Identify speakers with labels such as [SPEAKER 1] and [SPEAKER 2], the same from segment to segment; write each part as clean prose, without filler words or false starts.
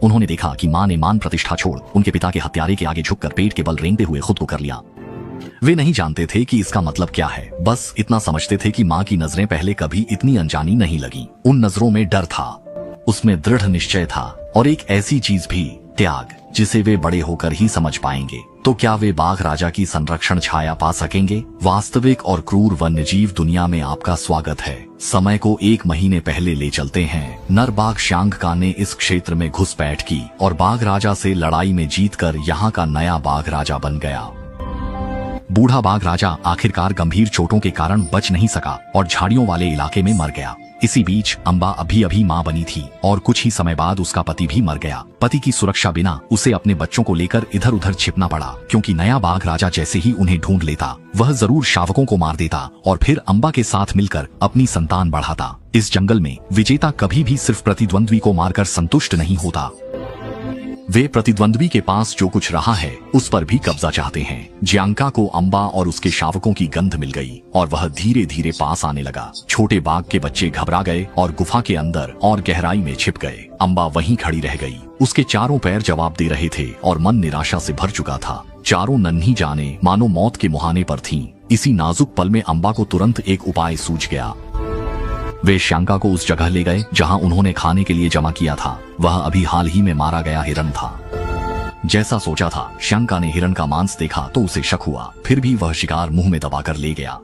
[SPEAKER 1] उन्होंने देखा कि माँ ने मान प्रतिष्ठा छोड़ उनके पिता के हत्यारे के आगे झुककर पेट के बल रेंगते हुए खुद को कर लिया। वे नहीं जानते थे कि इसका मतलब क्या है, बस इतना समझते थे कि माँ की नजरें पहले कभी इतनी अनजानी नहीं लगी। उन नजरों में डर था, उसमें दृढ़ निश्चय था और एक ऐसी चीज भी, त्याग, जिसे वे बड़े होकर ही समझ पाएंगे। तो क्या वे बाघ राजा की संरक्षण छाया पा सकेंगे? वास्तविक और क्रूर वन्यजीव दुनिया में आपका स्वागत है। समय को 1 महीने पहले ले चलते हैं। नर बाघ श्यांका ने इस क्षेत्र में घुसपैठ की और बाघ राजा से लड़ाई में जीतकर यहाँ का नया बाघ राजा बन गया। बूढ़ा बाघ राजा आखिरकार गंभीर चोटों के कारण बच नहीं सका और झाड़ियों वाले इलाके में मर गया। इसी बीच अम्बा अभी माँ बनी थी और कुछ ही समय बाद उसका पति भी मर गया। पति की सुरक्षा बिना उसे अपने बच्चों को लेकर इधर उधर छिपना पड़ा, क्योंकि नया बाघ राजा जैसे ही उन्हें ढूंढ लेता वह जरूर शावकों को मार देता और फिर अम्बा के साथ मिलकर अपनी संतान बढ़ाता। इस जंगल में विजेता कभी भी सिर्फ प्रतिद्वंद्वी को मारकर संतुष्ट नहीं होता, वे प्रतिद्वंद्वी के पास जो कुछ रहा है उस पर भी कब्जा चाहते हैं। जियांका को अम्बा और उसके शावकों की गंध मिल गई और वह धीरे धीरे पास आने लगा। छोटे बाघ के बच्चे घबरा गए और गुफा के अंदर और गहराई में छिप गए। अम्बा वहीं खड़ी रह गई, उसके चारों पैर जवाब दे रहे थे और मन निराशा से भर चुका था। चारों नन्ही जाने मानो मौत के मुहाने पर थीं। इसी नाजुक पल में अम्बा को तुरंत एक उपाय सूझ गया। वे श्यांका को उस जगह ले गए जहां उन्होंने खाने के लिए जमा किया था। वह अभी हाल ही में मारा गया हिरन था। जैसा सोचा था, श्यांका ने हिरन का मांस देखा तो उसे शक हुआ, फिर भी वह शिकार मुंह में दबाकर ले गया।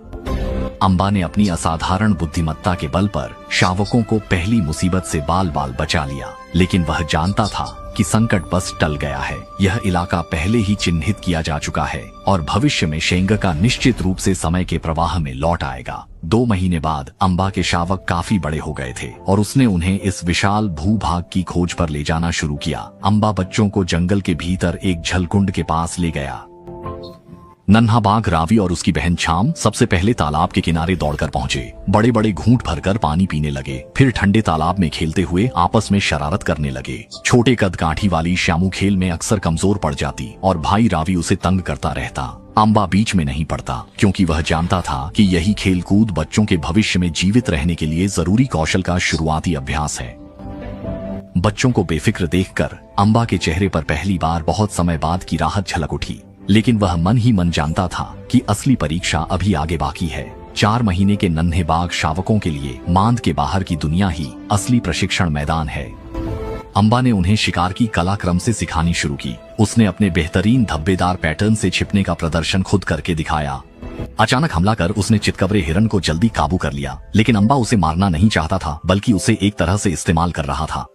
[SPEAKER 1] अम्बा ने अपनी असाधारण बुद्धिमत्ता के बल पर शावकों को पहली मुसीबत से बाल बाल बचा लिया, लेकिन वह जानता था कि संकट बस टल गया है। यह इलाका पहले ही चिन्हित किया जा चुका है और भविष्य में शेंगा निश्चित रूप से समय के प्रवाह में लौट आएगा। 2 महीने बाद अम्बा के शावक काफी बड़े हो गए थे और उसने उन्हें इस विशाल भूभाग की खोज पर ले जाना शुरू किया। अम्बा बच्चों को जंगल के भीतर एक जलकुंड के पास ले गया। नन्हा बाघ रावी और उसकी बहन छाम सबसे पहले तालाब के किनारे दौड़कर पहुंचे। बड़े बड़े घूंट भरकर पानी पीने लगे, फिर ठंडे तालाब में खेलते हुए आपस में शरारत करने लगे। छोटे कद काठी वाली श्यामू खेल में अक्सर कमजोर पड़ जाती और भाई रावी उसे तंग करता रहता। अम्बा बीच में नहीं पड़ता, क्योंकि वह जानता था कि यही खेलकूद बच्चों के भविष्य में जीवित रहने के लिए जरूरी कौशल का शुरुआती अभ्यास है। बच्चों को बेफिक्र देखकर अम्बा के चेहरे पर पहली बार बहुत समय बाद की राहत झलक उठी, लेकिन वह मन ही मन जानता था कि असली परीक्षा अभी आगे बाकी है। 4 महीने के नन्हे बाघ शावकों के लिए मांद के बाहर की दुनिया ही असली प्रशिक्षण मैदान है। अम्बा ने उन्हें शिकार की कला क्रम से सिखानी शुरू की। उसने अपने बेहतरीन धब्बेदार पैटर्न से छिपने का प्रदर्शन खुद करके दिखाया। अचानक हमला कर उसने चितकबरे हिरन को जल्दी काबू कर लिया, लेकिन अम्बा उसे मारना नहीं चाहता था, बल्कि उसे एक तरह से इस्तेमाल कर रहा था।